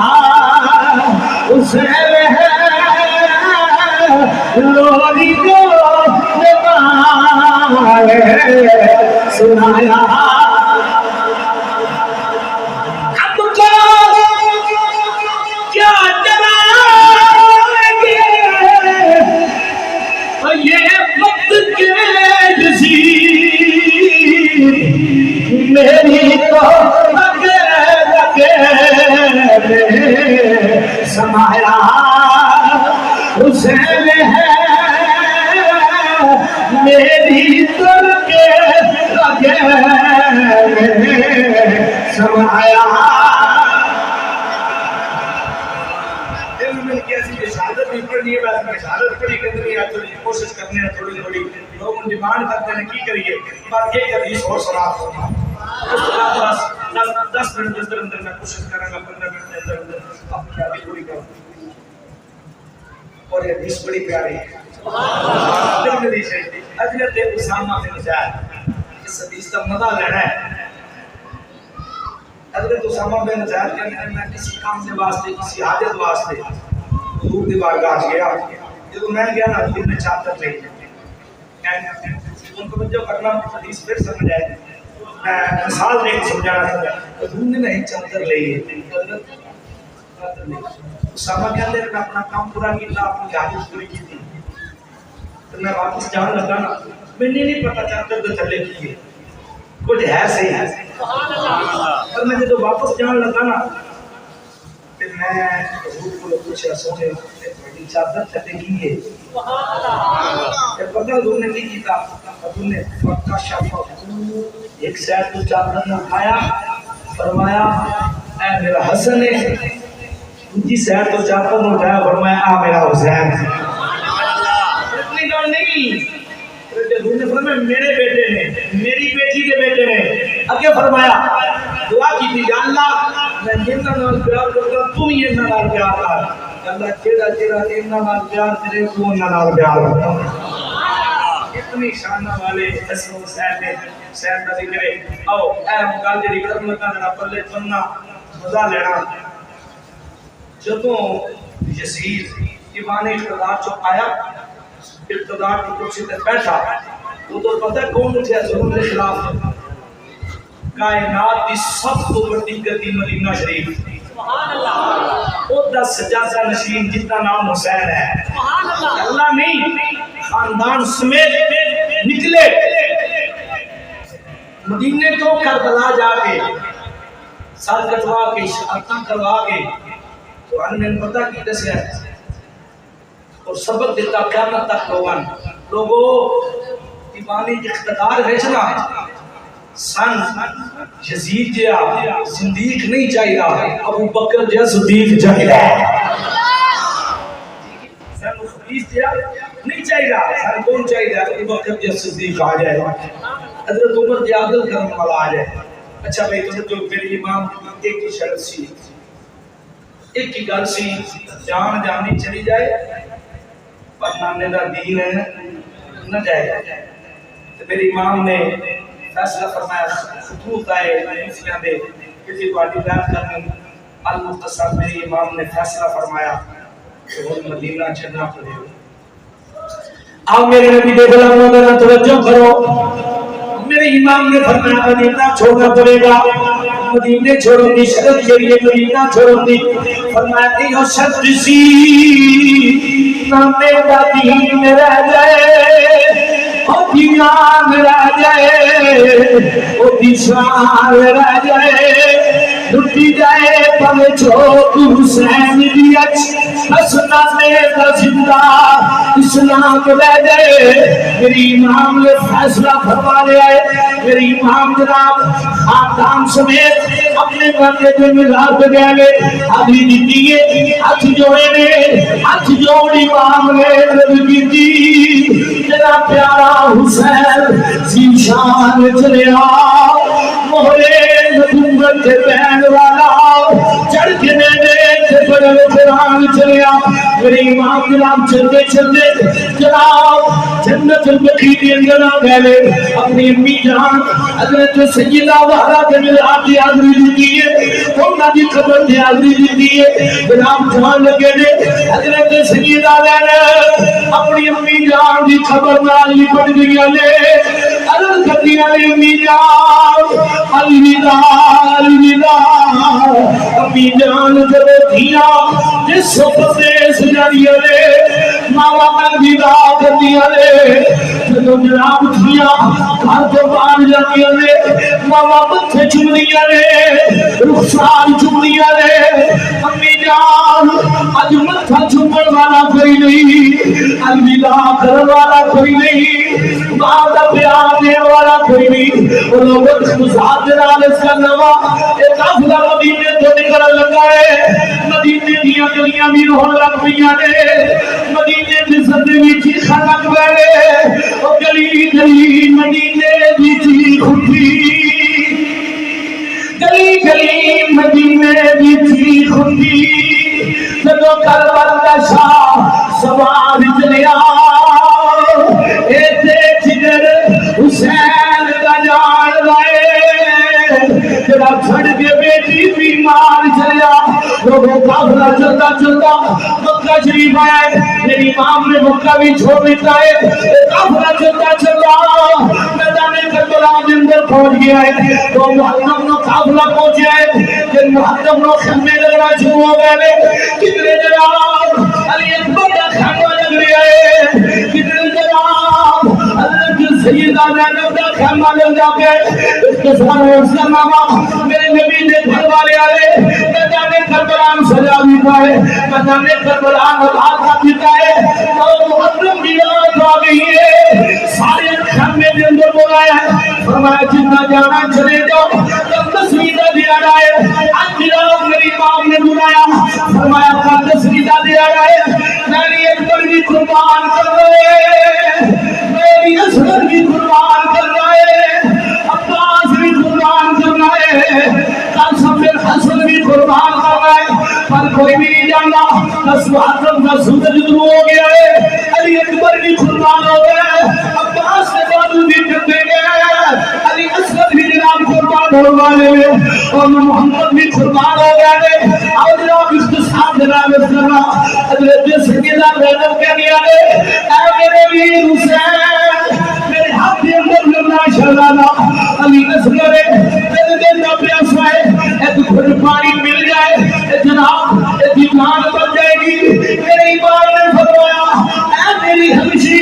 حسین ہے لوری کو سنایا اب کو کیا ڈرائیں گے یہ وقت کے جزیر میری تو لگے سمایا حسین ہے میری تر کے لگے سمایا شہادت بھی پڑھنی ہے بس میں شہادت پڑھی کرنی ہے تھوڑی کوشش کرنی ہے تھوڑی لوگ ڈیمانڈ کرتے ہیں کی کریے پر ایک حدیث اور سنا دس منٹ کے اندر میں کوشش کروں گا 15 منٹ کے اندر اپنی شادی پوری کروں اور یہ حدیث بڑی پیاری ہے حضرت اسامہ بن زید اس حدیث کا مزہ لینا ہے حضرت اسامہ بن زید کہتے ہیں میں کسی کام سے واسطے کسی حاجت واسطے حضور کی بارگاہ گیا جب میں گیا نا حضور نے چادر لے ان کو جو کرنا حدیث پھر سمجھ آئے میں مثال دے کے سمجھانا چاہتا حضور نے نہیں چادر لے اسامہ کہتے ہیں میں اپنا کام پورا کیا اپنی حاجت پوری کی تھی تو میں واپس جان لگا نا میں نہیں پتا چادر تو تھلے کی ہے کچھ ہے صحیح ہے اور میں جب واپس جان لگا نا پھر میں حضور کو پوچھا سونے بڑی چادر تھلے کی ہے پھر پتہ حضور نے نہیں کیتا حضور نے پکا شافا ایک سائد تو چادر نے اٹھایا فرمایا اے میرا حسن ہے دوسری سائد تو چادر نے اٹھایا فرمایا آ میرا حسین اتنی گل نہیں حضور نے فرمایا میرے بیٹے نے میری بیٹی کے بیٹے نے اگے فرمایا دعا کی تھی یا اللہ میں جنہاں نال پیار کرتا تم ہی انہاں نال پیار کر اللہ جیڑا انہاں نال پیار کرے تو انہاں نال پیار کرتا اتنی شانہ والے حسن حسین نے حسین کا ذکر ہے آؤ اے مقال جڑی کرم لگا ذرا پلے چلنا مزہ لینا جدوں یزید دیوان اقتدار چ آیا اقتدار کی کرسی تے بیٹھا وہ تو پتہ کون اٹھیا ظلم کے خلاف کائنات کی سب تو بڑی گدی مدینہ شریف سبحان اللہ او دا سجادہ نشین جتنا نام حسین ہے سبحان اللہ اللہ نہیں خاندان سمیت نکلے مدینے تو کربلا جا کے سر کٹوا کے شہادتاں کروا کے تو ان میں پتہ کی دسیا اور سبق دیتا قیامت تک لوگوں دیوانی اقتدار بھیجنا سن یزید جیا صدیق نہیں چاہیے ابو بکر جیا صدیق چاہیے سن خلیف جیا نہیں چاہیے سر کون چاہیے ابو بکر جو صدیق آ جائے حضرت عمر جو عادل کرنے والا آ جائے اچھا بھائی تو جو میرے امام ایک ہی شرط سی ایک ہی گل سی جان جانی چلی جائے پر نانے دا دین ہے نہ جائے تو میرے امام نے فیصلہ فرمایا خطوط آئے مسیاں دے کسی پارٹی بیعت کرنے المختصر میرے امام نے فیصلہ فرمایا کہ وہ مدینہ چھڑنا پڑے گا آپ میرے نبی دے غلاموں ذرا توجہ کرو میرے امام نے فرمایا مدینہ چھوڑنا پڑے گا مدینے چھوڑو گی شرط کے لیے مدینہ چھوڑو گی فرمایا یہ شرط سی نہ میرا دین رہ جائے اور دیوان رہ جائے اور دیشان رہ جائے لٹی جائے پلے چھوٹ حسین دیچ حسنہ میرا زندہ اسلام رہ جائے میری امام نے فیصلہ فرما لیا ہے میری امام جناب خاندان سمیت اپنے بندے جو ملاد گئے لے ابھی دیئے ہاتھ جوڑے نے ہاتھ جوڑی امام نے ربی دی تیرا پیارا حسین زیشان چلے آؤ مہرے نبوت کے بین والا چڑھ کے میرے بڑے قرآن چلے آؤ میری امام جناب چلتے چلتے جناب جنت البقیع کے اندر آ گئے اپنی امی جان حضرت سیدہ زہرا کے ملاد کی حاضری دی ہے انہاں دی قبر کی حاضری دی ہے جناب جان لگے نے حضرت سیدہ زہرا اپنی امی جان دی خبر نال لپٹ گئی نے عرض کرتی ہے امی جان الوداع الوداع امی جان جب دیا جس وقت سے جاریہ نے ماما الوداع کر دیا نے جب جناب دیا گھر تو باہر جاتی نے ماما متھے چوم دیا نے رخسار چوم دیا نے امی جان اج متھا چومن والا کوئی نہیں الوداع کرنے والا کوئی نہیں ماں کا پیار دینے والا کوئی نہیں وہ لوگ مسافر اس کا نوا ایک قافلہ مدینے تو نکل لگا ہے مدینے دیاں گلیاں بھی ہونے لگ پئیاں نے مدینے دی زندگی وچ چیخاں لگ پئے او گلی گلی مدینے دی چیخ اٹھی گلی گلی مدینے دی چیخ اٹھی جدوں کربلا دا شاہ سوار چلیا اے تے جگر حسین دا جان لائے جڑا چھڑ کے بیٹی بیمار چلیا وہ قافلہ چلتا چلتا مکہ شریف آیا میری امام نے مکہ بھی چھوڑ دیتا ہے قافلہ چلتا چلتا میدان کربلا کے اندر پہنچ گیا ہے تو محرم نو قافلہ پہنچا ہے جن محرم نو خیمے لگنا شروع ہو گئے کتنے جناب علی اکبر کا خیمہ لگ رہا ہے کتنے جناب حضرت سیدہ زینب کا خیمہ لگ جا کے اس کے سامنے اس کا نامہ میرے نبی نے گھر والے آئے میدان کربلا میں سجا بھی پائے میدان کربلا میں آقا پیتا ہے تو محرم بھی آ گئی ہے سارے خیمے کے اندر بولایا ہے فرمایا جتنا جانا چلے جاؤ جب تصویرہ دیا رہے آج رات میری امام نے بلایا فرمایا کا تصویرہ دیا رہے میری اکبر بھی قربان کر رہے میری اصغر بھی قربان کر رہے عباس بھی قربان کر رہے قاسم بن حسن بھی قربان کر رہے پر کوئی بھی نہیں جانا حضرت کا سورج طلوع ہو گیا ہے علی اکبر بھی قربان ہو گئے عباس کے بازو بھی کٹے گئے علی اصغر بھی جناب قربان ہو گئے اور محمد بھی قربان ہو گئے اور جناب اختصار جناب اسلام حضرت سیدہ زینب کہہ دیا اے میرے ویر حسین میرے ہاتھ کے اندر لگنا شہزادہ علی اصغر میرے دل کا پیاسا ہے ایک گھٹ پانی مل جائے جناب ایک ایمان بن جائے گی میرے ایمان نے فرمایا اے میری ہمشی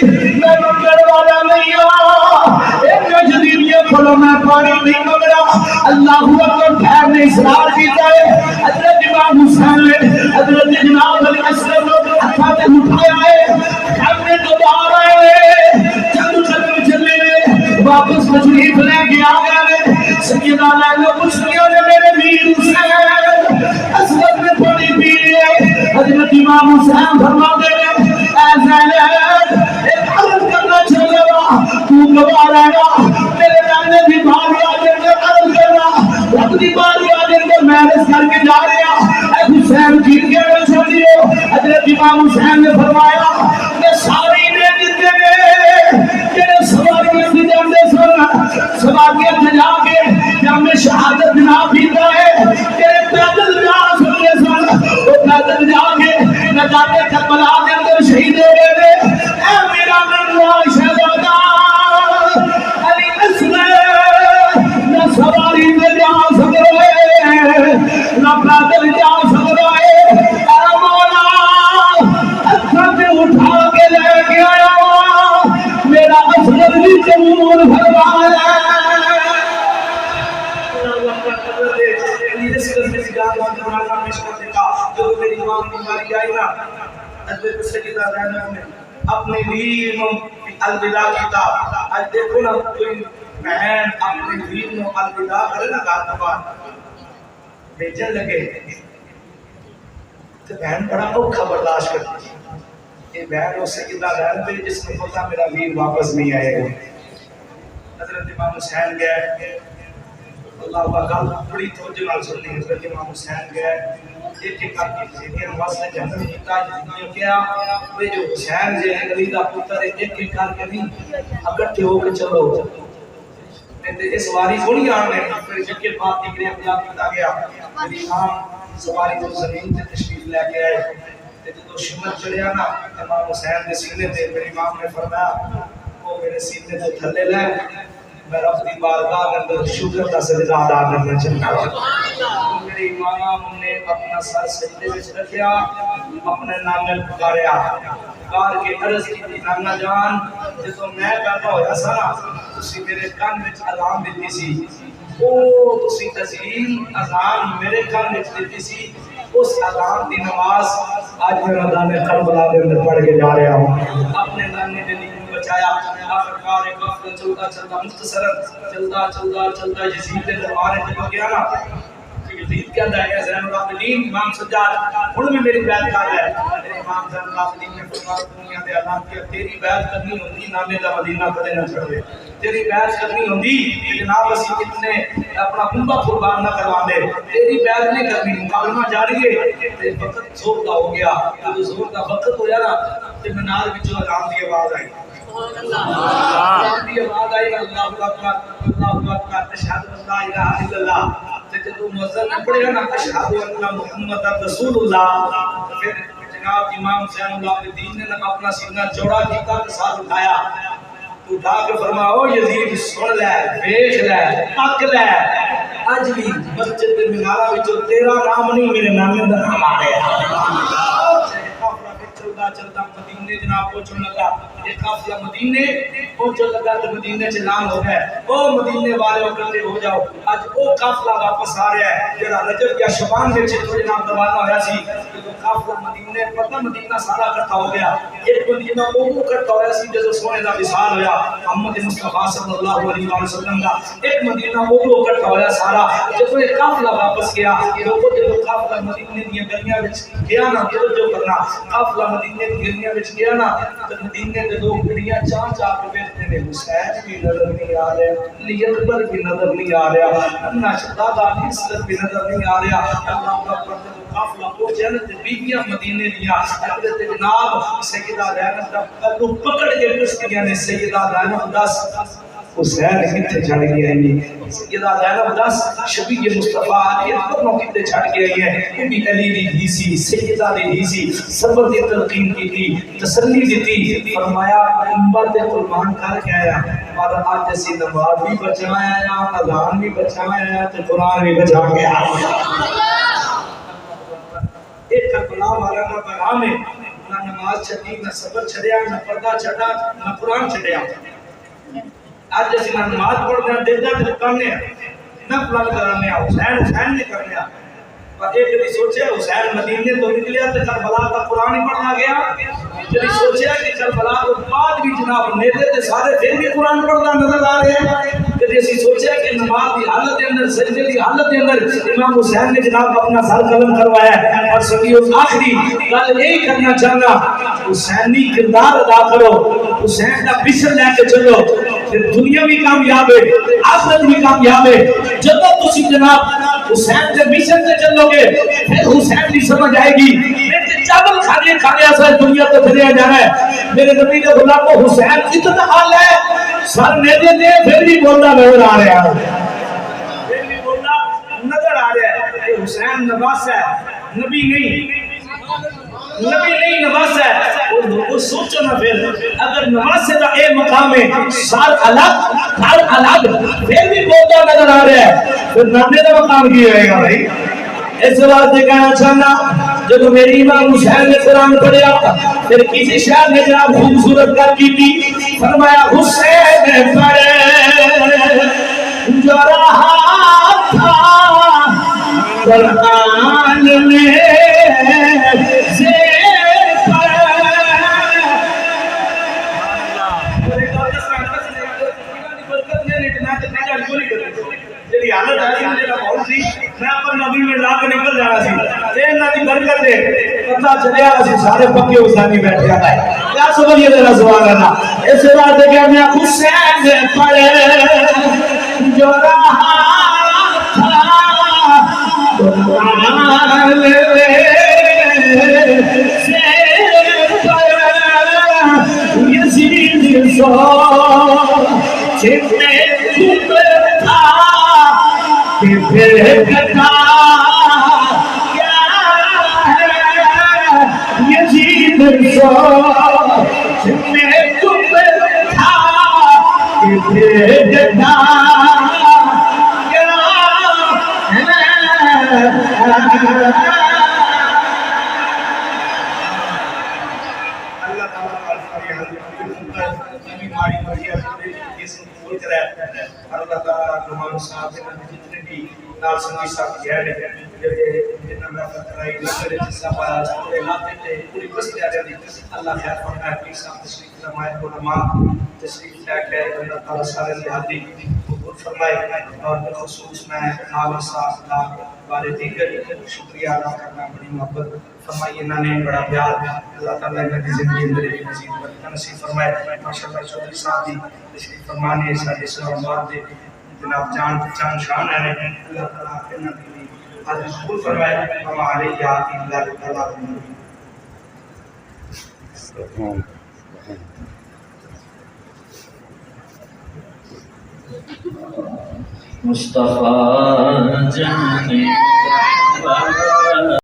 میں مگر والا نہیں ہوں ایک جدید یہ کھولو میں پانی نہیں مگرا اللہ اکبر پھیر نے اصرار کیتا ہے حضرت امام حسین نے حضرت جناب علی اصغر نے ہاتھا تے اٹھایا ہے کھانے تو باہر آئے چند قدم چلے واپس تشریف لے کے آ گئے سیدہ زینب مسلموں نے میرے ویر حسین اصغر نے پانی پی لیا حضرت امام حسین فرماتے ہیں اے حسین ایک عرض کرنا چاہیے گا تو گواہ رہنا میرے نانے کی باری آدھر کے عرض کرنا رب کی باری آدھر کے محرس کر کے جا رہا اے حسین جیت کے میں چھوڑیو حضرت امام حسین نے فرمایا کہ ساری نے جیتے گئے تیرے سواریاں کی جاندے سن سواریاں جا کے جامع شہادت نہ پیتا ہے تیرے پیدل جا سکتے سن وہ پیدل جا کے نہ جاتے کربلا کے اندر شہید ہو گئے اے میرا منوار شہزادہ علی اصغر نہ سواری میں جا سکتے نہ پیدل جا سکتے اے مولا اچھا سے اٹھا کے لے کے آیا میرا اصغر بھی قبول فرمایا اپنے ویر نو الوداع کیتا اج دیکھو نا کوئی بہن اپنے ویر نو الوداع کرے نا گھر باہر بھیجن لگے تو بہن بڑا اوکھا برداشت کرتی یہ بہن اس سیدہ بہن پہ جس نے پتا میرا ویر واپس نہیں آئے گا حضرت امام حسین گئے اللہ کا بڑی توجہ نال سننی حضرت امام حسین گئے ایک ایک کر کے زیدیاں واسطے جنت جیتا جنہوں کیا وہ جو حسین جی علی دا پتر ایک ایک کر کے نہیں اکٹھے ہو کے چلو اس واری تھوڑی آنے پھر جکے بات نکلے اپنا کیتا گیا میری امام سواری تو زمین تے تشریف لے کے آئے تے جو شمر چڑھیا نا امام حسین دے سینے تے میرے امام نے فرمایا وہ میرے سینے تے تھلے لے میں رب دی بارگاہ کے اندر شکر کا سجدہ ادا کرنا چاہتا ہوں میرے امام نے اپنا سر سجدے وچ رکھیا اپنے نام میں پکاریا پکار کے عرض کی نانا جان جدوں میں پیدا ہویا سا نا تسی میرے کان وچ اذان دتی سی او تسی عظیم اذان میرے کان وچ دتی سی اس اذان دی نماز آج میں میدان کربلا دے اندر پڑھ کے جا رہا ہوں اپنے نانے نے بچایا آخرکار ایک وقت چلتا چلتا مختصرا چلتا یزید کے دربار میں جب گیا نا یزید کہتا ہے زین العابدین امام سجاد ہن میں میری بیعت کر رہا ہے میرے امام زین العابدین نے فرمایا دنیا دے اعلان کیا تیری بیعت کرنی ہوندی نامے دا مدینہ کدے نہ چھڑے تیری بیعت کرنی ہوندی جناب اسی کتنے اپنا کنبہ قربان نہ کرواندے تیری بیعت نہیں کرنی مکالمہ جاری ہے تے وقت زور دا ہو گیا جب زور دا وقت ہویا نا تے منار وچوں اذان دی آواز آئی اذان دی آواز آئی اللہ اکبر اشہد ان لا الہ الا اللہ جب مؤذن نے پڑھا نا اشہد ان محمد رسول اللہ پھر جناب امام زین العابدین نے اپنا سینہ چوڑا کیتا تے ساتھ اٹھایا تو اٹھا کے فرمایا او یزید سن لے دیکھ لے تک لے اج بھی مسجد دے مینارہ وچ تیرا نام نہیں میرے نام دا نام آ رہا چلتا مدینے جناب پہنچنے لگا ایک قافلہ مدینے پہنچنے لگا تو مدینے سے اعلان ہو گئے او مدینے والے اکٹھے ہو جاؤ اج او قافلہ واپس آ رہا ہے جڑا رجب یا شعبان وچ تو جناب روانہ ہویا سی تو قافلہ مدینے پتہ مدینہ سارا اکٹھا ہو گیا ایک مدینہ وہ اکٹھا ہویا سی جدوں سونے دا وصال ہویا محمد مصطفی صلی اللہ علیہ وسلم دا ایک مدینہ وہ اکٹھا ہویا سارا جدوں یہ قافلہ واپس گیا لوگوں جدوں قافلہ مدینے دی گلیاں وچ گیا نا جو کرنا قافلہ مدینے دی گلیاں وچ گیا نا تے مدینے دے لوگ گڑیاں چاہ چاہ کے بیٹھتے نے حسین بھی نظر نہیں آ رہا علی اکبر بھی نظر نہیں آ رہا اپنا شہزادہ علی بھی نظر نہیں آ رہا اللہ کا پردہ قافلہ پہنچا تے بیبییاں مدینے دیاں حضرت جناب سیدہ زینب دا پلو پکڑ کے پوچھتیاں نے سیدہ زینب دس حسین کتے چھڑ گیا ہے سیدہ زینب دس شبیہ مصطفیٰ علی اکبر نو کتے چھڑ گیا ہے یہ بھی علی دی ہی سی سیدہ دی ہی سی صبر دی تلقین کی تھی تسلی دی تھی فرمایا امت قربان کر کے آیا اور آج جیسی نماز بھی بچایا ہے اذان بھی بچایا ہے تو قرآن بھی بچا کے آیا ایک کربلا والا کا پیغام ہے نہ نماز چھٹی نہ صبر چھڑیا نہ پردہ چھڑا نہ قرآن چھڑیا آج جیسے نہ نماز پڑھنے ہیں دیدہ تے کرنے ہیں نہ پلان کرانے ہیں حسین نے کرنے ہیں اور ایک جب سوچے حسین مدینے تو نکلیا تے کربلا کا قرآن ہی پڑھنا گیا جب سوچے کہ کربلا تو بعد بھی جناب نیتے تے سارے پھر بھی قرآن پڑھنا نظر آ رہے ہیں کہ تے اسی سوچیا کہ نماز دی حالت دے اندر سجدے دی حالت دے اندر امام حسین نے جناب اپنا سر قلم کروایا ہے اور سبھی آخری گل یہی کرنا چاہنا حسینی کردار ادا کرو حسین کا مشن لے کے چلو پھر دنیا بھی کامیاب ہے آخرت بھی کامیاب ہے جب تسی جناب حسین کے مشن سے چلو گے پھر حسین کی سمجھ آئے گی چاول کھانے کھانے ایسا دنیا تو پھریا جانا ہے میرے نبی نے غلام کو حسین اتنا حال ہے سر نیدے دے پھر بھی بولنا نظر آ رہا ہے پھر بھی بولنا نظر آ رہا ہے حسین نواز ہے نبی نہیں نواز ہے وہ سوچو نا پھر اگر نواز کا اے مقام ہے سال الگ تھال الگ پھر بھی بولنا نظر آ رہا ہے پھر نانے کا مقام کی رہے گا بھائی اس بات سے کہنا چاہنا جب میری امام حسین نے قرآن پڑھیا پھر کسی شاعر نے جناب خوبصورت کر کی تھی فرمایا حسین پڑھے جو رہا تھا قرآن میں میں اپنے نبی میں لا کے نکل جانا سی انہاں دی برکت ہے پتہ چلیا اسی سارے پکے حسینی بیٹھے ہیں کیا سمجھیے میرا سوال ہے نا اس بات ہے کہ میں حسین پڑھے جو رہا تھا قرآن میں سے یزید سو چھپے چھپے تھا کہ پھر کتا کیا ہے یزید سو چھپے چھپے تھا کہ پھر کتا کیا اللہ تعالیٰ نمان صاحب جتنے بھی نال سنگی صاحب گیا ہے جتنا میں فترائی لکھر جسا پایا پورے علاقے تے پوری بستی آ جاتی اللہ خیر فرمائے پیر صاحب تشریف فرمائے علماء تشریف لے کے اللہ تعالیٰ سارے لحاظی قبول فرمائے اور بالخصوص میں نال صاحب کا بارے دیگر شکریہ ادا کرنا بڑی محبت فرمائیے انہوں نے بڑا پیار اللہ تعالیٰ انہوں کی زندگی اندر بھی مزید برکت نصیب فرمائے ماشاءاللہ چودھری صاحب دی تشریف فرمانے سارے اسلام آباد دے جناب جان شان ہے اللہ تعالیٰ انہوں کی حاضر قبول فرمائے ہمارے یاد اللہ تعالیٰ مصطفیٰ جانے